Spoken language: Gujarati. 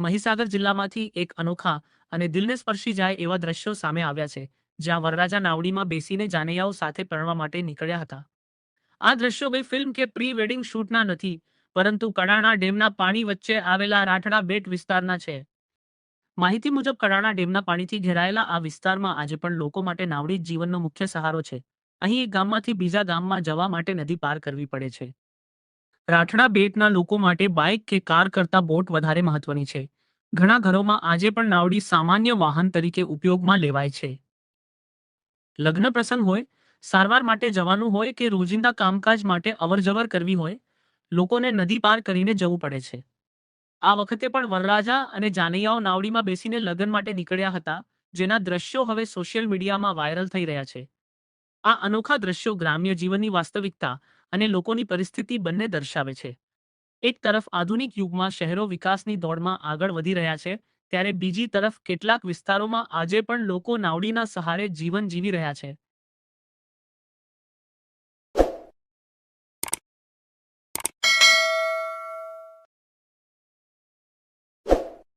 મહીસાગર જિલ્લામાંથી એક અનોખા અને દિલને સ્પર્શી જાય એવા દ્રશ્યો સામે આવ્યા છે, જ્યાં વરરાજા નાવડીમાં બેસીને જાનૈયાઓ સાથે પરણવા માટે નીકળ્યા હતા. આ દ્રશ્યો કોઈ ફિલ્મ કે પ્રી વેડિંગ શૂટના નથી, પરંતુ કડાણા ડેમના પાણી વચ્ચે આવેલા રાઠડા બેટ વિસ્તારના છે. માહિતી મુજબ કડાણા ડેમના પાણીથી ઘેરાયેલા આ વિસ્તારમાં આજે પણ લોકો માટે નાવડી જ જીવનનો મુખ્ય સહારો છે. અહીં એક ગામમાંથી બીજા ગામમાં જવા માટે નદી પાર કરવી પડે છે. રાઠડા બેટના લોકો માટે બાઇક કે કાર કરતાં બોટ વધારે મહત્વની છે. ઘણા ઘરોમાં આજે પણ નાવડી સામાન્ય વાહન તરીકે ઉપયોગમાં લેવાય છે. લગ્ન પ્રસંગ હોય, સારવાર માટે જવાનું હોય કે રોજિંદા કામકાજ માટે અવરજવર કરવી હોય, લોકોને નદી પાર કરીને જવું પડે છે. આ વખતે પણ વરરાજા અને જાનૈયાઓ નાવડીમાં બેસીને લગ્ન માટે નીકળ્યા હતા, જેના દ્રશ્યો હવે સોશિયલ મીડિયામાં વાયરલ થઈ રહ્યા છે. આ અનોખા દ્રશ્યો ગ્રામ્ય જીવનની વાસ્તવિકતા અને લોકોની પરિસ્થિતિ બંને દર્શાવે છે. એક તરફ આધુનિક યુગમાં શહેરો વિકાસની દોડમાં આગળ વધી રહ્યા છે, ત્યારે બીજી તરફ કેટલાક વિસ્તારોમાં આજે પણ લોકો નાવડીના સહારે જીવન જીવી રહ્યા છે.